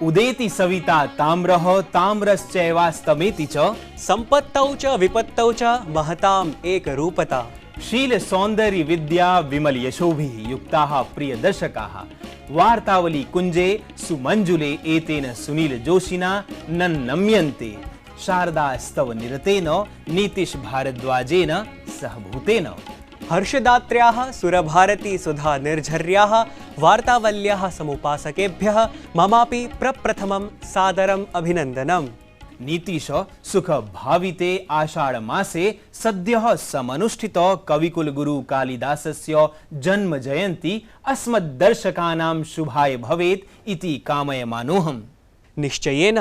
उदेति सविता ताम्रः ताम्रश्चैवास्तमेति च संपत्तौ च विपत्तौ च महताम् एकरूपता। शील सौंदर्य विद्या विमल यशोभिः युक्ताः प्रियदर्शकाः वार्तावली कुंजे सुमंजुले एतेन सुनील जोशिना नन्नम्यन्ते शारदास्तव निरतेन नीतीश भारद्वाजेन सहभूतेन। हर्षदात्र्याः सुरभारती सुधा निर्झर्याः वार्तावल्याः समुपासकेभ्यः ममापि प्रप्रथमं सादरम् अभिनन्दनम्। नीतीश सुख भाविते आषाढ़ मासे सद्यः समनुष्ठित कविकुल गुरु कालिदासस्य जन्म जयंती अस्मद्दर्शकानां शुभाय भवेत् इति कामयमानोऽहम्। निश्चयेन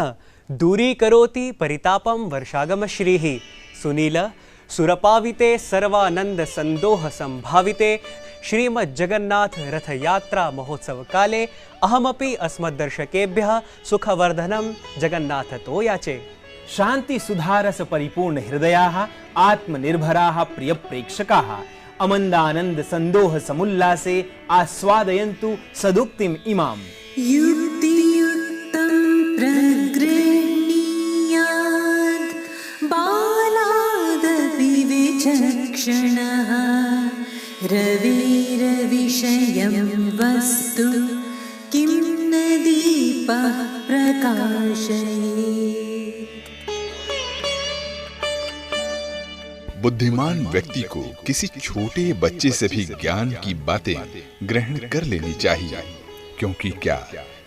दूरीकरोति परितापं वर्षागमश्रीः। सुनील सुरपाविते सर्वानंद संदोह संभाविते श्रीमज्जगन्नाथ रथयात्रा महोत्सव काले अहमपि अस्मद्दर्शकेभ्यः सुखवर्धनं जगन्नाथतो याचे। शांति सुधारस परिपूर्ण हृदयाः आत्मनिर्भराः प्रिय प्रेक्षकाः अमन्दानंद संदोह समुल्लासे आस्वादयन्तु सदुक्तिम् इमाम्। युक्तियुक्तं प्रगृह्णीयात् बालादपि विचक्षणः रविरविषयं वस्तु किं न दीपः प्रकाशयेत्। बुद्धिमान व्यक्ति को किसी छोटे बच्चे से भी ज्ञान की बातें ग्रहण कर लेनी चाहिए, क्योंकि क्या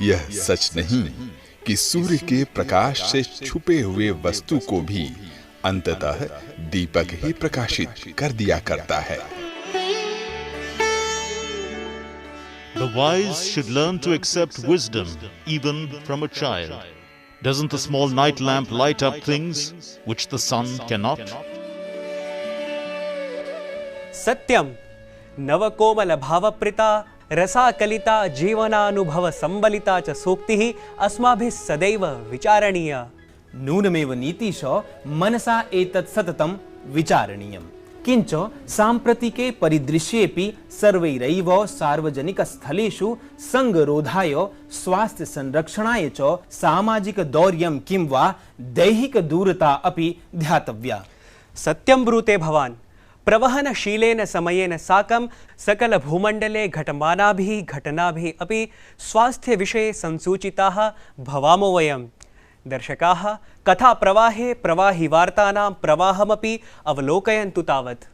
यह सच नहीं कि सूर्य के प्रकाश से छुपे हुए वस्तु को भी अंततः दीपक ही प्रकाशित कर दिया करता है। The wise should learn to accept wisdom even from a child. Doesn't a small night lamp light up things which the sun cannot? सत्यम नवकोमल भावप्रीता रसाकलिता जीवनानुभव संबलिता च सूक्तिः अस्माभिः सदैव विचारणीया। नूनमेव नीतीश मनसा एतत् सततं विचारणीयम्। किंच साम्प्रतिके परिदृश्येऽपि सर्वैरैव सार्वजनिकस्थलेषु संगरोधाय स्वास्थ्य संरक्षणाय च सामाजिक दौर्यं किं वा दैहिक दूरता अपि ध्यातव्या। सत्यं ब्रूते भवान्। प्रवहनशीलेन समयेन साकं सकल भूमण्डले घटमानाभिः घटनाभिः अपि स्वास्थ्य विषये संसूचिताः भवामो वयम्। दर्शकाः कथा प्रवाहे प्रवाहि वार्तानां प्रवाहमपि अवलोकयन्तु तावत्।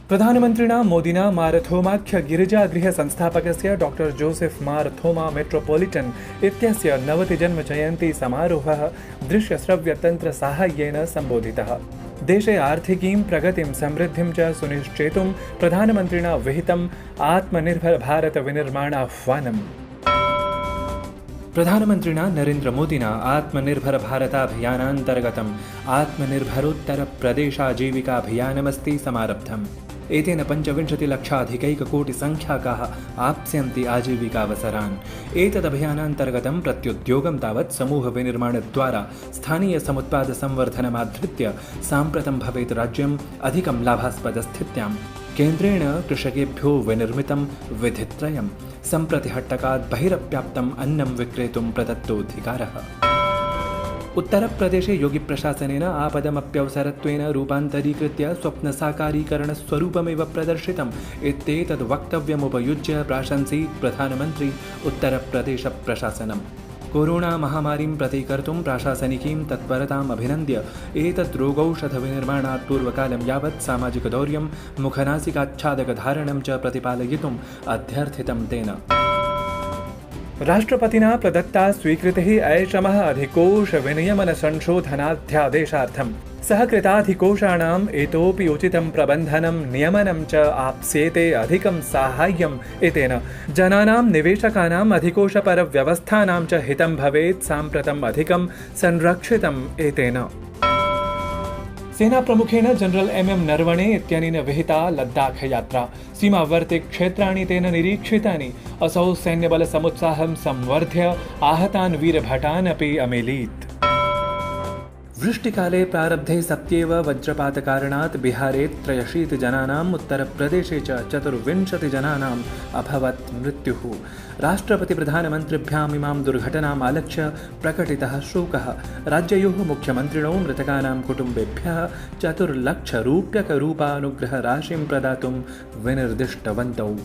प्रधानमन्त्रिणा मोदिना मारथोमाख्य गिरिजागृह संस्थापकस्य डॉक्टर जोसेफ मारथोमा मेट्रोपोलिटन इत्यस्य 90 जन्मजयन्ती समारोहः दृश्यश्रव्यतन्त्र साहाय्येन संबोधितः। देशे आर्थिकीं प्रगतिं समृद्धिं च सुनिश्चेतुं प्रधानमन्त्रिणा विहितम् आत्मनिर्भर भारत विनिर्माणाह्वानम्। प्रधानमन्त्रिणा नरेन्द्र मोदिना आत्मनिर्भर भारताभियानान्तर्गतम् आत्मनिर्भरोत्तर प्रदेशाजीविकाभियानमस्ति समारब्धम्। एतेन 25,00,000 आप्स्यन्ति आजीविकावसरान्। एतदभियानान्तर्गतं प्रत्युद्योगं तावत् समूह विनिर्माणद्वारा स्थानीय समुत्पाद संवर्धनमाधृत्य साम्प्रतं भवेत् राज्यम् अधिकं लाभास्पदस्थित्यां। केन्द्रेण कृषकेभ्यो विनिर्मितं विधित्रयं सम्प्रति हट्टकात् बहिरप्याप्तम् अन्नं विक्रेतुं प्रदत्तोऽधिकारः। उत्तरप्रदेशे योगी प्रशासनेन आपदमप्यवसरत्वेन रूपान्तरीकृत्य स्वप्नसाकारीकरणस्वरूपमेव प्रदर्शितम् इत्येतद् वक्तव्यमुपयुज्य प्राशंसीत् प्रधानमन्त्री उत्तरप्रदेशप्रशासनम्। कोरोना महामारीं प्रतिकर्तुं प्राशासनिकीं तत्परताम् अभिनन्द्य एतद् रोगौषधविनिर्माणात् पूर्वकालं यावत् सामाजिकदौर्यं मुखनासिकाच्छादकधारणं च प्रतिपालयितुम् अध्यर्थितं तेन। राष्ट्रपतिना प्रदत्ता स्वीकृतिः ऐषमः अधिकोष विनियमन संशोधनाध्यादेशार्थं सहकृताधिकोषाणाम् इतोपि उचितं प्रबन्धनं नियमनं च आप्स्येते अधिकं साहाय्यम् एतेन जनानां निवेशकानाम् अधिकोषपरव्यवस्थानां च हितं भवेत् साम्प्रतम् अधिकं संरक्षितम् एतेन। सेनाप्रमुखेन जनरल MM नरवणे इत्यनेन विहिता लद्दाख यात्रा सीमावर्ति क्षेत्राणि तेन निरीक्षितानि। असौ सैन्यबलसमुत्साहं संवर्ध्य आहतान् वीरभटान् अपि अमेलीत्। वृष्टिकाले प्रारब्धे सत्येव वज्रपातकारणात् बिहारे 83 जनानाम् उत्तरप्रदेशे च 24 जनानाम् अभवत् मृत्युः। राष्ट्रपतिप्रधानमन्त्रिभ्याम् इमां दुर्घटनाम् आलक्ष्य प्रकटितः शोकः। राज्ययोः मुख्यमन्त्रिणो मृतकानां कुटुम्बेभ्यः 4 लक्षरूप्यकरूपानुग्रहराशिं प्रदातुं विनिर्दिष्टवन्तौ।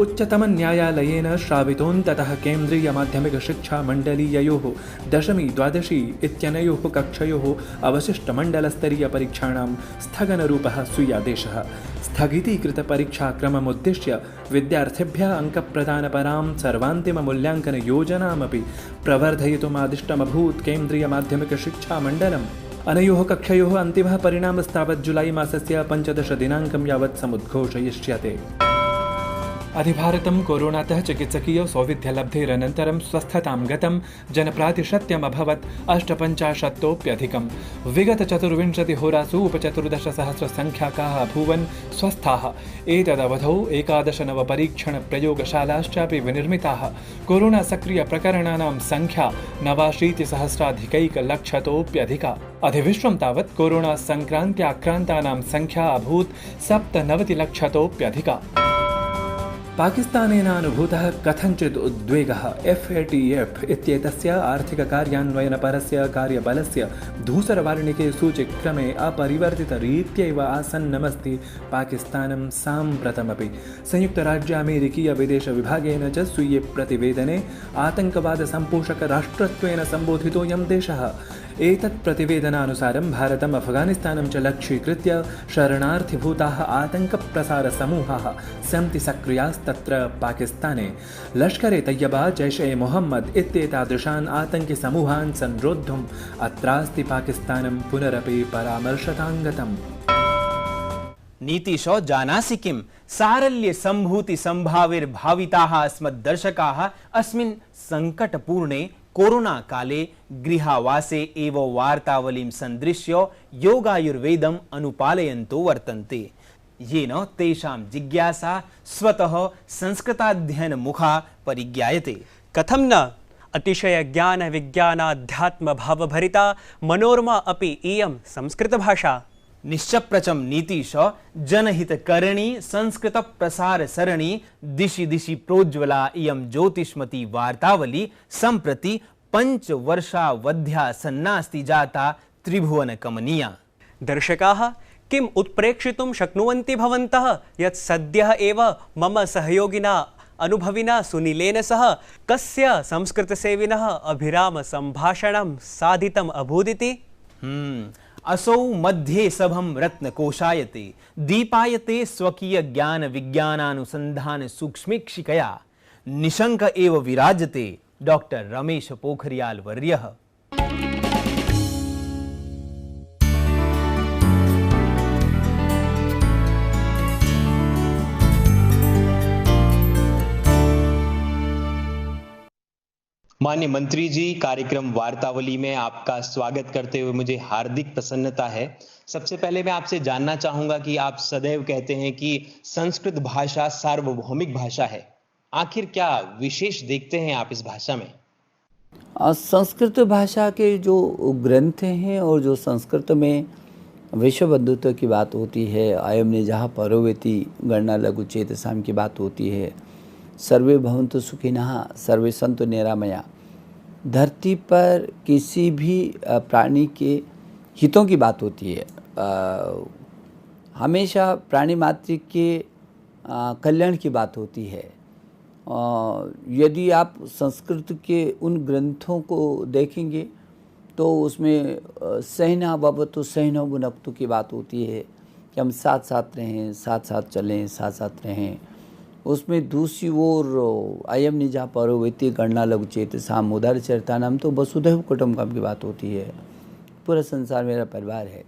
उच्चतमन्यायालयेन श्रावितोऽन्ततः केन्द्रीयमाध्यमिकशिक्षामण्डलीययोः 10वी 12वी इत्यनयोः कक्षयोः अवशिष्टमण्डलस्तरीयपरीक्षाणां स्थगनरूपः स्वीयादेशः। स्थगितीकृतपरीक्षाक्रममुद्दिश्य विद्यार्थिभ्यः अङ्कप्रदानपरां सर्वान्तिममूल्याङ्कनयोजनामपि प्रवर्धयितुमादिष्टमभूत् केन्द्रीयमाध्यमिकशिक्षामण्डलम्। अनयोः कक्षयोः अन्तिमः परिणामस्तावत् जुलै मासस्य 15 दिनाङ्कं यावत् समुद्घोषयिष्यते। अधिभारतं कोरोनातः चिकित्सकीय सौविध्यलब्धेरनन्तरं स्वस्थतां गतं जनप्रातिशत्यम् अभवत् 58%तोप्यधिकम्। विगत 24 होरासु उप14,000 अभूवन् स्वस्थाः। एतदवधौ 11 नवपरीक्षणप्रयोगशालाश्चापि विनिर्मिताः। कोरोना सक्रियप्रकरणानां संख्या 89,100,000तोप्यधिका। अधिविश्वं तावत् कोरोना संक्रान्त्याक्रान्तानां संख्या अभूत् 97,00,000तोप्यधिका। पाकिस्तानेन अनुभूतः कथञ्चित् उद्वेगः। FATF इत्येतस्य आर्थिककार्यान्वयनपरस्य कार्यबलस्य धूसरवार्णिके सूचिक्रमे अपरिवर्तितरीत्यैव आसन्नमस्ति पाकिस्तानं साम्प्रतमपि। संयुक्तराज्यामेरिकीयविदेशविभागेन च स्वीये प्रतिवेदने आतङ्कवादसम्पोषकराष्ट्रत्वेन सम्बोधितोऽयं देशः। एतत् प्रतिवेदनानुसारं भारतम् अफगानिस्तानं च लक्ष्यीकृत्य शरणार्थिभूताः आतङ्कप्रसारसमूहाः सन्ति सक्रियास्तत्र पाकिस्ताने। लश्करे तैयबा, जैश ए मोहम्मद इत्येतादृशान् आतङ्किसमूहान् संरोद्धुम् अत्रास्ति पाकिस्तानं पुनरपि परामर्शताङ्गतम्। नीतीशो जानासि किं सारल्य सम्भूति सम्भाविर्भाविताः अस्मद्दर्शकाः अस्मिन् संकटपूर्णे कोरोना काले गृहावासे एव वार्तावलीं सन्दृश्य योगायुर्वेदम् अनुपालयन्तो वर्तन्ते, येन तेषां जिज्ञासा स्वतः संस्कृताध्ययनमुखा परिज्ञायते। कथं न अतिशयज्ञानविज्ञानाध्यात्मभावभरिता मनोरमा अपि इयं संस्कृतभाषा। निश्चप्रचं नीतीश जनहितकरणी संस्कृत प्रसार सरणी दिशि दिशि प्रोज्वला इयं ज्योतिष्मती वार्तावली सम्प्रति 5 वर्षावध्या सन्नास्ति जाता त्रिभुवनकमनीया। दर्शकाः किम् उत्प्रेक्षितुं शक्नुवन्ति भवन्तः यत् सद्यः एव मम सहयोगिना अनुभविना सुनीलेन सह कस्य संस्कृतसेविनः अभिरामसम्भाषणं साधितम् अभूदिति? असौ मध्ये सभं रत्नकोशायते दीपायते स्वकीय ज्ञान विज्ञानानुसंधान सूक्ष्मीक्षिकया निशंक एव विराजते डॉक्टर रमेश पोखरियाल वर्यः। माननीय मंत्री जी, कार्यक्रम वार्तावली में आपका स्वागत करते हुए मुझे हार्दिक प्रसन्नता है। सबसे पहले मैं आपसे जानना चाहूंगा कि आप सदैव कहते हैं कि संस्कृत भाषा सार्वभौमिक भाषा है। आखिर क्या विशेष देखते हैं आप इस भाषा में? संस्कृत भाषा के जो ग्रंथ हैं और जो संस्कृत में विश्व बंधुत्व की बात होती है, अयम ने जहाँ परोवेति गणना लघु चेतसाम की बात होती है, सर्वे भवन्तु सुखिनः सर्वे सन्तु निरामया, धरती पर किसी भी प्राणी के हितों की बात होती है। हमेशा प्राणी मात्र के कल्याण की बात होती है। यदि आप संस्कृत के उन ग्रंथों को देखेंगे तो उसमें सहना भवतु सहनौ भुनक्तु की बात होती है कि हम साथ साथ रहें, साथ साथ चलें, साथ साथ रहें। उसमें दूसरी ओर अयम निजा परोवेति गणना लघु चेतसाम उदार चरितानाम तो वसुधैव कुटुम्बकम की बात होती है। पूरा संसार मेरा परिवार है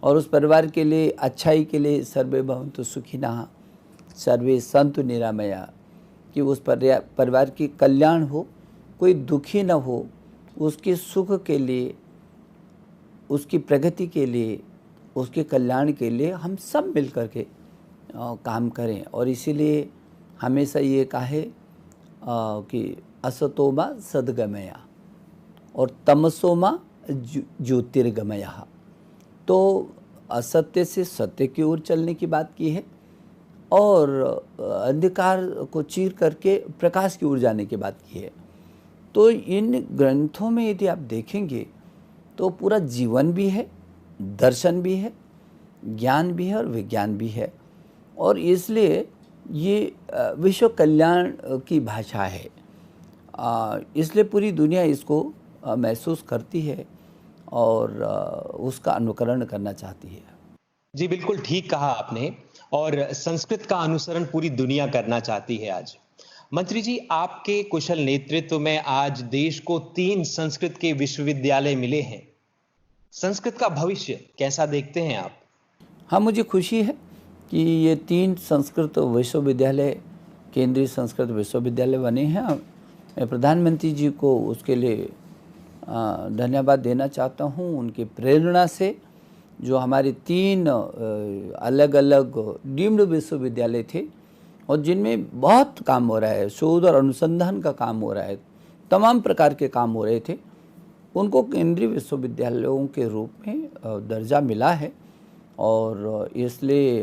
और उस परिवार के लिए, अच्छाई के लिए सर्वे भवन्तु सुखिनः सर्वे सन्तु निरामया, कि उस परिवार की कल्याण हो, कोई दुखी न हो, उसके सुख के लिए, उसकी प्रगति के लिए, उसके कल्याण के लिए हम सब मिल कर के काम करें। और इसीलिए हमेशा ये कहा है कि असतोमा सद्गमया और तमसोमा ज्योतिर्गमयः। तो असत्य से सत्य की ओर चलने की बात की है और अंधकार को चीर करके प्रकाश की ओर जाने की बात की है। तो इन ग्रंथों में यदि आप देखेंगे तो पूरा जीवन भी है, दर्शन भी है, ज्ञान भी है और विज्ञान भी है। और इसलिए ये विश्व कल्याण की भाषा है, इसलिए पूरी दुनिया इसको महसूस करती है और उसका अनुकरण करना चाहती है। जी बिल्कुल ठीक कहा आपने, और संस्कृत का अनुसरण पूरी दुनिया करना चाहती है आज। मंत्री जी, आपके कुशल नेतृत्व में आज देश को 3 संस्कृत के विश्वविद्यालय मिले हैं। संस्कृत का भविष्य कैसा देखते हैं आप? हाँ, मुझे खुशी है कि ये 3 संस्कृत विश्वविद्यालय केंद्रीय संस्कृत विश्वविद्यालय बने हैं। मैं प्रधानमंत्री जी को उसके लिए धन्यवाद देना चाहता हूँ। उनकी प्रेरणा से जो हमारे 3 अलग अलग डीम्ड विश्वविद्यालय थे और जिनमें बहुत काम हो रहा है, शोध और अनुसंधान का काम हो रहा है, तमाम प्रकार के काम हो रहे थे, उनको केंद्रीय विश्वविद्यालयों के रूप में दर्जा मिला है और इसलिए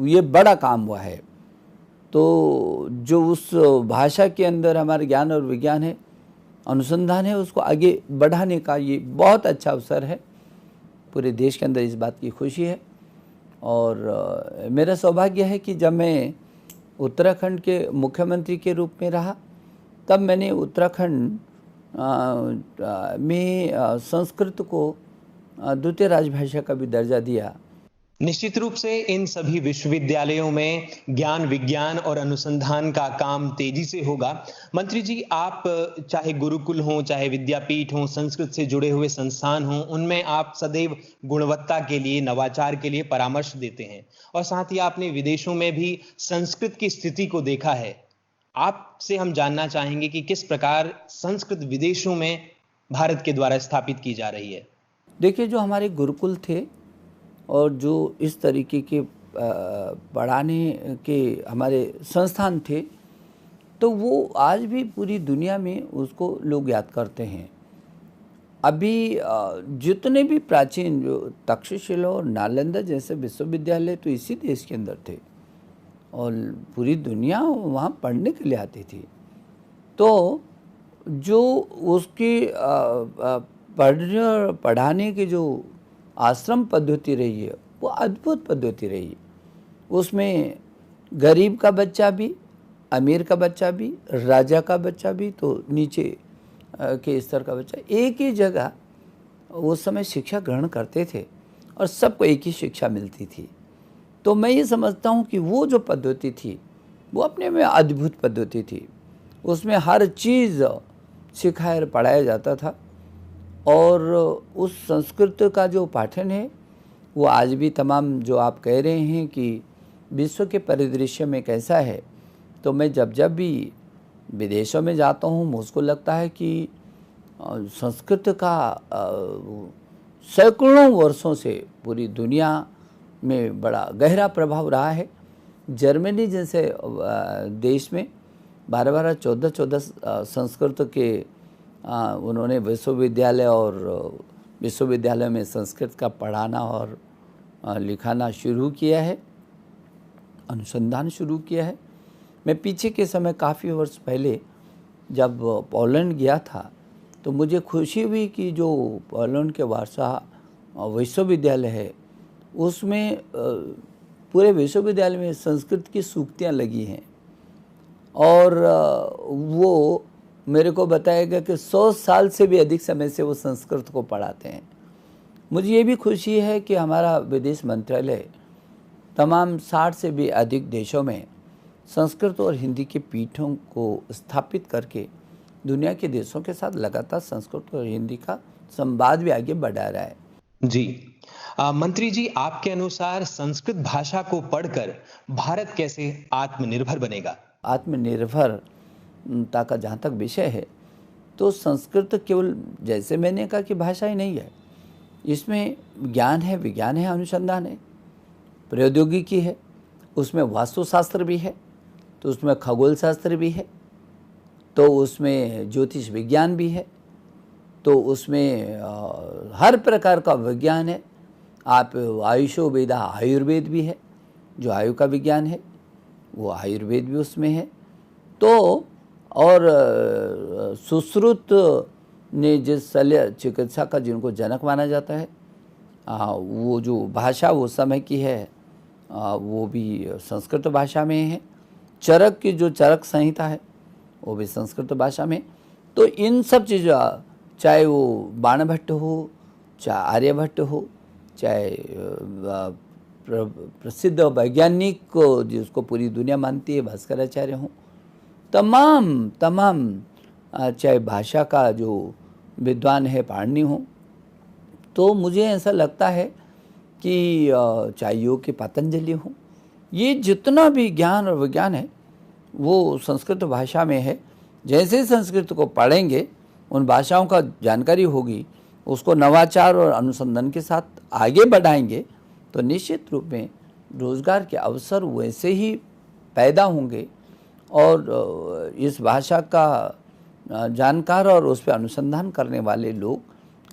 ये बड़ा काम हुआ है। तो जो उस भाषा के अंदर हमारे ज्ञान और विज्ञान है, अनुसंधान है, उसको आगे बढ़ाने का ये बहुत अच्छा अवसर है। पूरे देश के अंदर इस बात की खुशी है और मेरा सौभाग्य है कि जब मैं उत्तराखंड के मुख्यमंत्री के रूप में रहा तब मैंने उत्तराखंड में संस्कृत को द्वितीय राजभाषा का भी दर्जा दिया। निश्चित रूप से इन सभी विश्वविद्यालयों में ज्ञान विज्ञान और अनुसंधान का काम तेजी से होगा। मंत्री जी, आप चाहे गुरुकुल हो, चाहे विद्यापीठ हो, संस्कृत से जुड़े हुए संस्थान हो, उनमें आप सदैव गुणवत्ता के लिए, नवाचार के लिए परामर्श देते हैं और साथ ही आपने विदेशों में भी संस्कृत की स्थिति को देखा है। आपसे हम जानना चाहेंगे कि किस प्रकार संस्कृत विदेशों में भारत के द्वारा स्थापित की जा रही है। देखिए, जो हमारे गुरुकुल थे और जो इस तरीके के पढ़ाने के हमारे संस्थान थे, तो वो आज भी पूरी दुनिया में उसको लोग याद करते हैं। अभी जितने भी प्राचीन जो तक्षशिला और नालंदा जैसे विश्वविद्यालय तो इसी देश के अंदर थे और पूरी दुनिया वहाँ पढ़ने के लिए आती थी। तो जो उसकी पढ़ाने की जो आश्रम पद्धति रही है वो अद्भुत पद्धति रही है। उसमें गरीब का बच्चा भी, अमीर का बच्चा भी, राजा का बच्चा भी, तो नीचे के स्तर का बच्चा एक ही जगह उस समय शिक्षा ग्रहण करते थे और सबको एक ही शिक्षा मिलती थी। तो मैं ये समझता हूँ कि वो जो पद्धति थी वो अपने में अद्भुत पद्धति थी। उसमें हर चीज़ सिखाया पढ़ाया जाता था और उस संस्कृत का जो पाठन है वो आज भी तमाम जो आप कह रहे हैं कि विश्व के परिदृश्य में कैसा है, तो मैं जब भी विदेशों में जाता हूँ मुझको लगता है कि संस्कृत का सैकड़ों वर्षों से पूरी दुनिया में बड़ा गहरा प्रभाव रहा है। जर्मनी जैसे देश में 12-12, 14-14 संस्कृत के उन्होंने विश्वविद्यालय और विश्वविद्यालय में संस्कृत का पढ़ाना और लिखाना शुरू किया है, अनुसंधान शुरू किया है। मैं पीछे के समय काफ़ी वर्ष पहले जब पोलैंड गया था तो मुझे खुशी हुई कि जो पोलैंड के वार्सा विश्वविद्यालय है उसमें पूरे विश्वविद्यालय में संस्कृत की सूक्तियाँ लगी हैं और वो मेरे को बताया गया कि 100 साल से भी अधिक समय से वो संस्कृत को पढ़ाते हैं। मुझे ये भी खुशी है कि हमारा विदेश मंत्रालय तमाम 60 से भी अधिक देशों में संस्कृत और हिंदी के पीठों को स्थापित करके दुनिया के देशों के साथ लगातार संस्कृत और हिंदी का संवाद भी आगे बढ़ा रहा है। जी मंत्री जी, आपके अनुसार संस्कृत भाषा को पढ़कर भारत कैसे आत्मनिर्भर बनेगा? आत्मनिर्भरता का जहाँ तक विषय है तो संस्कृत केवल जैसे मैंने कहा कि भाषा ही नहीं है, इसमें ज्ञान है, विज्ञान है, अनुसंधान है, प्रौद्योगिकी है, उसमें वास्तुशास्त्र भी है, तो उसमें खगोल शास्त्र भी है, तो उसमें ज्योतिष विज्ञान भी है, तो उसमें हर प्रकार का विज्ञान है। आप आयुषो वेदा, आयुर्वेद भी है, जो आयु का विज्ञान है वो आयुर्वेद भी उसमें है। तो और सुश्रुत ने जिस शल्य चिकित्सा का जिनको जनक माना जाता है, वो जो भाषा वो समय की है वो भी संस्कृत भाषा में है। चरक की जो चरक संहिता है वो भी संस्कृत भाषा में। तो इन सब चीज़ों, चाहे वो बाणभट्ट हो, चाहे आर्यभट्ट हो, चाहे प्रसिद्ध वैज्ञानिक को जिसको पूरी दुनिया मानती है भास्कराचार्य हों, तमाम चाहे भाषा का जो विद्वान है पाणिनि हो, तो मुझे ऐसा लगता है कि चाहे योग के पतंजलि हो, ये जितना भी ज्ञान और विज्ञान है वो संस्कृत भाषा में है। जैसे संस्कृत को पढ़ेंगे, उन भाषाओं का जानकारी होगी, उसको नवाचार और अनुसंधान के साथ आगे बढ़ाएंगे, तो निश्चित रूप में रोज़गार के अवसर वैसे ही पैदा होंगे और इस भाषा का जानकार और उस पर अनुसंधान करने वाले लोग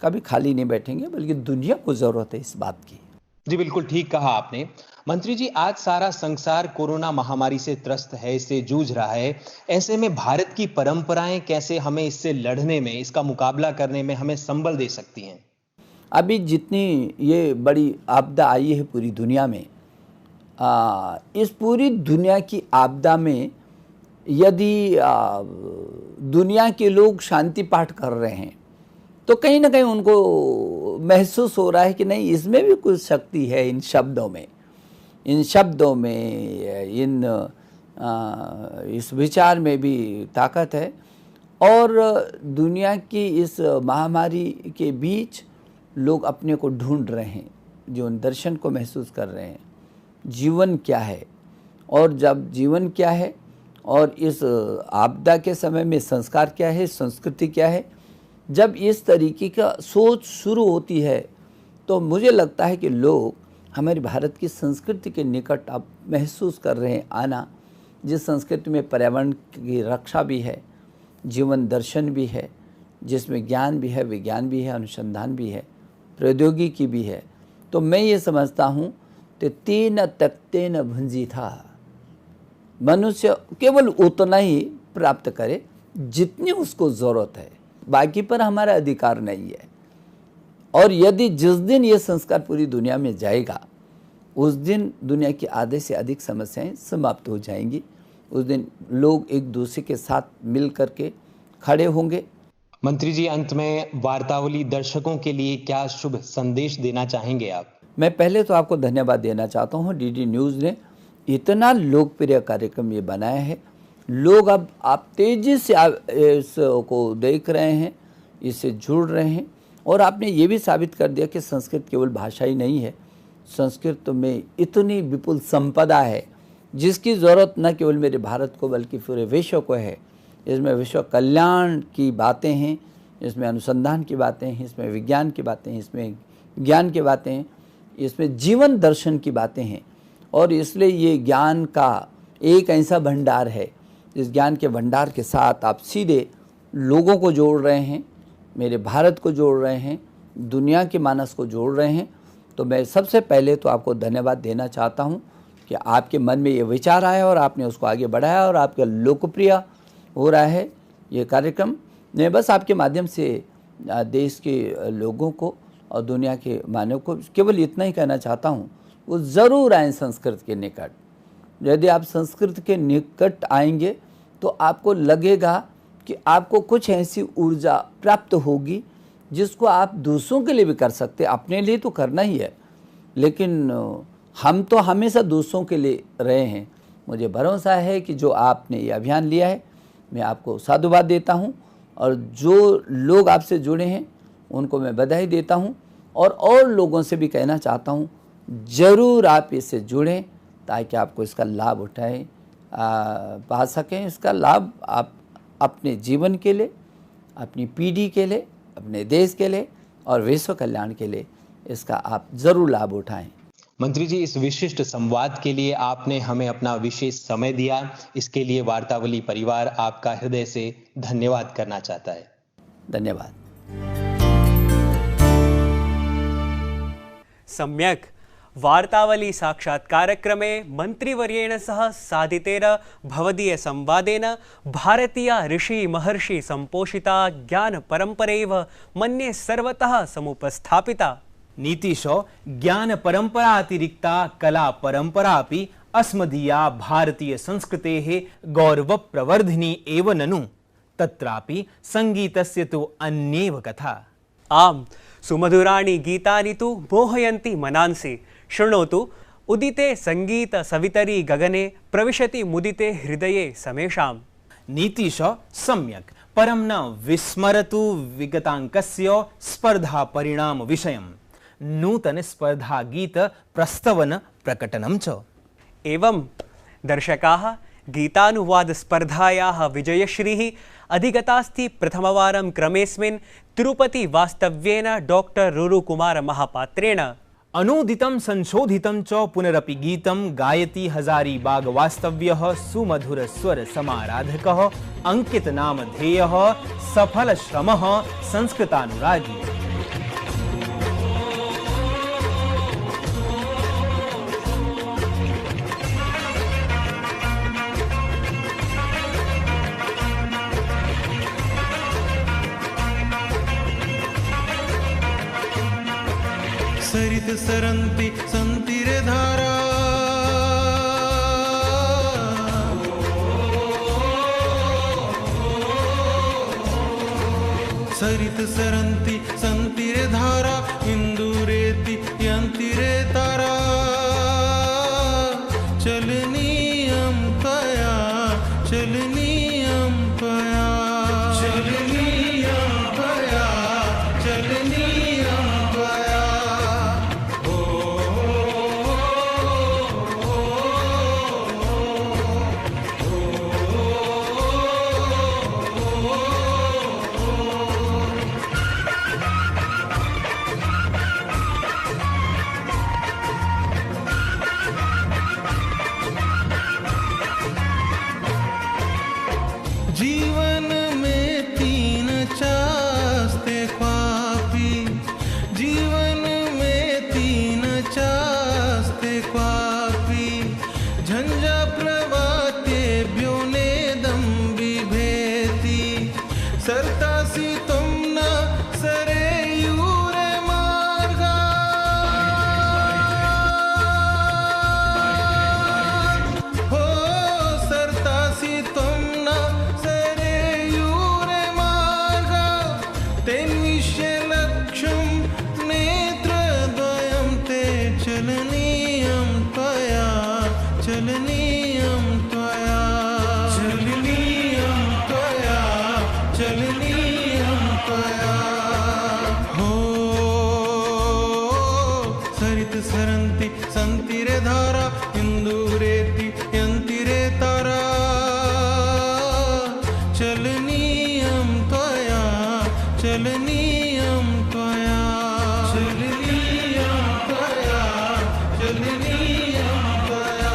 कभी खाली नहीं बैठेंगे, बल्कि दुनिया को ज़रूरत है इस बात की। जी बिल्कुल ठीक कहा आपने। मंत्री जी, आज सारा संसार कोरोना महामारी से त्रस्त है, इससे जूझ रहा है। ऐसे में भारत की परंपराएं कैसे हमें इससे लड़ने में, इसका मुकाबला करने में हमें संबल दे सकती हैं? अभी जितनी ये बड़ी आपदा आई है पूरी दुनिया में, इस पूरी दुनिया की आपदा में यदि दुनिया के लोग शांति पाठ कर रहे हैं, तो कहीं ना कहीं उनको महसूस हो रहा है कि नहीं, इसमें भी कुछ शक्ति है, इन शब्दों में, इस विचार में भी ताकत है। और दुनिया की इस महामारी के बीच लोग अपने को ढूंढ रहे हैं, जीवन दर्शन को महसूस कर रहे हैं, जीवन क्या है, और जब जीवन क्या है और इस आपदा के समय में संस्कार क्या है, संस्कृति क्या है, जब इस तरीके का सोच शुरू होती है, तो मुझे लगता है कि लोग हमारी भारत की संस्कृति के निकट अब महसूस कर रहे हैं आना, जिस संस्कृति में पर्यावरण की रक्षा भी है, जीवन दर्शन भी है, जिसमें ज्ञान भी है, विज्ञान भी है, अनुसंधान भी है, प्रौद्योगिकी भी है। तो मैं ये समझता हूँ कि तेन तक्तेन भुंजी था, मनुष्य केवल उतना ही प्राप्त करे जितनी उसको ज़रूरत है, बाकी पर हमारा अधिकार नहीं है। और यदि जिस दिन ये संस्कार पूरी दुनिया में जाएगा, उस दिन दुनिया की आधे से अधिक समस्याएं समाप्त हो जाएंगी। उस दिन लोग एक दूसरे के साथ मिल करके खड़े होंगे। मंत्री जी, अंत में वार्तावली दर्शकों के लिए क्या शुभ संदेश देना चाहेंगे आप? मैं पहले तो आपको धन्यवाद देना चाहता हूँ, डीडी न्यूज़ ने इतना लोकप्रिय कार्यक्रम ये बनाया है। लोग अब आप तेज़ी से इसको देख रहे हैं, इससे जुड़ रहे हैं, और आपने ये भी साबित कर दिया कि संस्कृत केवल भाषा ही नहीं है, संस्कृत में इतनी विपुल संपदा है जिसकी ज़रूरत न केवल मेरे भारत को बल्कि पूरे विश्व को है। इसमें विश्व कल्याण की बातें हैं, इसमें अनुसंधान की बातें हैं, इसमें विज्ञान की बातें हैं, इसमें ज्ञान की बातें हैं, इसमें जीवन दर्शन की बातें हैं। और इसलिए ये ज्ञान का एक ऐसा भंडार है, इस ज्ञान के भंडार के साथ आप सीधे लोगों को जोड़ रहे हैं, मेरे भारत को जोड़ रहे हैं, दुनिया के मानस को जोड़ रहे हैं। तो मैं सबसे पहले तो आपको धन्यवाद देना चाहता हूं कि आपके मन में ये विचार आया और आपने उसको आगे बढ़ाया और आपका लोकप्रिय हो रहा है ये कार्यक्रम। मैं बस आपके माध्यम से देश के लोगों को और दुनिया के मानव को केवल इतना ही कहना चाहता हूँ, वो ज़रूर आएँ संस्कृत के निकट। यदि आप संस्कृत के निकट आएंगे तो आपको लगेगा कि आपको कुछ ऐसी ऊर्जा प्राप्त होगी जिसको आप दूसरों के लिए भी कर सकते हैं। अपने लिए तो करना ही है, लेकिन हम तो हमेशा दूसरों के लिए रहे हैं। मुझे भरोसा है कि जो आपने ये अभियान लिया है, मैं आपको साधुवाद देता हूँ, और जो लोग आपसे जुड़े हैं उनको मैं बधाई देता हूँ, और लोगों से भी कहना चाहता हूँ ज़रूर आप इससे जुड़ें ताकि आपको इसका लाभ उठाएं, पा सकें। इसका लाभ आप अपने जीवन के लिए, अपनी पीढ़ी के लिए, अपने देश के लिए और विश्व कल्याण के लिए इसका आप ज़रूर लाभ उठाएं। मंत्री जी, इस विशिष्ट संवाद के लिए आपने हमें अपना विशेष समय दिया, इसके लिए वार्तावली परिवार आपका हृदय से धन्यवाद करना चाहता है। धन्यवाद। सम्यक्। वार्तावली साक्षात्कारक्रमे मन्त्रिवर्येण सह साधितेन भवदीय संवादेन भारतीय ऋषि महर्षि संपोषिता ज्ञान परम्परैव मन्ये सर्वतः समुपस्थापिता। नीतिशो ज्ञान परंपरा अतिरिक्ता कला परंपरा अपि अस्मदीया भारतीय संस्कृतेः गौरव प्रवर्धिनी एव ननु। तत्रापि संगीतस्य तु अन्येव कथा। आम्, सुमधुराणि गीतानि तु मोहयन्ति मनांसि। शृणोतु, उदिते संगीत सवितरी गगने प्रविशति मुदिते हृदये समेषाम्। नीतिश सम्यक्, परं न विस्मरतु विगताङ्कस्य स्पर्धा परिणाम विषयम्। नूतन स्पर्धा गीत प्रस्तवन प्रकटनं च। एवं दर्शकाः, गीतानुवाद स्पर्धायाः विजयश्रीः अधिगतास्ति प्रथमवारं क्रमेस्मिन् तिरुपति वास्तव्येन डॉक्टर रुरुकुमार महापात्रेण। अनूदितं संशोधितं च पुनरपि गीतं गायति हजारीबाग वास्तव्यः सुमधुर स्वर समाराधकः अंकित नामधेयः सफल श्रमः संस्कृतानुरागी। सरित सरन्ति सन्तिरे धारा, सरित सरन्ति सन्तिरे धारा, इंदुरेति यन्तिरे तारा। चलनीयं त्वया, चलनीयं त्वया, चलनीयं त्वया, चलनीयं त्वया। जीवन में तीन चास्ते ख्वापी, जीवन में तीन चास्ते ख्वापी। झंझा प्रवाते ब्योने दम विभेती, सरतासी तुम न सरे यूरे मार्गा। हो सरतासी तुम न सरे यूरे मार्गा। तेन्विष्य लक्ष्यं नेत्रद्वयं ते चलनीयं त्वया, चलनीयं त्वया, चलनीयं त्वया, चलनीयं त्वया। हो सरित सरन्ति सन्तिरे धारा, इंदुरेति यन्तिरे तारा। चलनीयं त्वया, चलनीयं त्वया, चलनीयं त्वया, चलनीयं त्वया।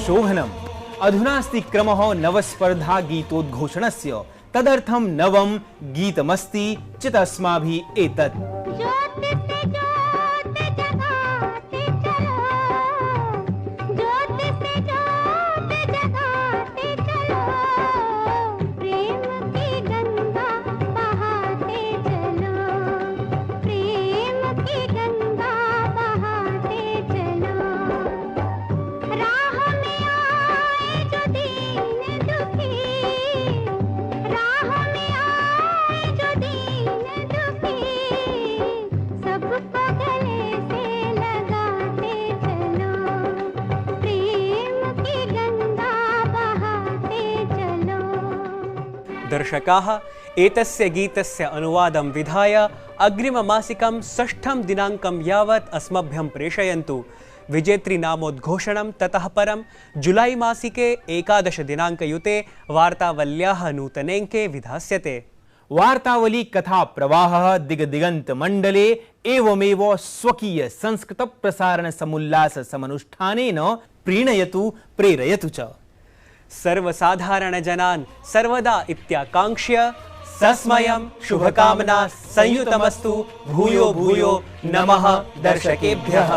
शोभनम्। अधुनास्ति क्रमः नवस्पर्धा गीतोद्घोषणस्य। तदर्थं नवं गीतमस्ति चितस्माभिः एतत्। दर्शकाः, एतस्य गीतस्य अनुवादं विधाय अग्रिममासिकं 6 दिनाङ्कं यावत् अस्मभ्यं प्रेषयन्तु। विजेतृनामोद्घोषणं ततः परं जुलै मासिके 11 दिनाङ्कयुते वार्तावल्याः नूतनेऽङ्के विधास्यते। वार्तावली कथा प्रवाहः दिगदिगंत मंडले एवमेव स्वकीय संस्कृत प्रसारण समुल्लास समनुष्ठानेन प्रीणयतु प्रेरयतु च। सर्वसाधारण जनान् सर्वदा इत्याकांक्ष्य सस्मयं शुभकामना संयुतमस्तु। भूयो भूयो नमः दर्शकेभ्यः।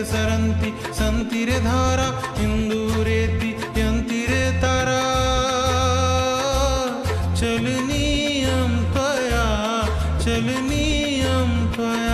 सरन्ति सन्तिरे धारा इन्दूरेति यन्तिरे तारा चलनीयं त्वया चलनीयं त्वया।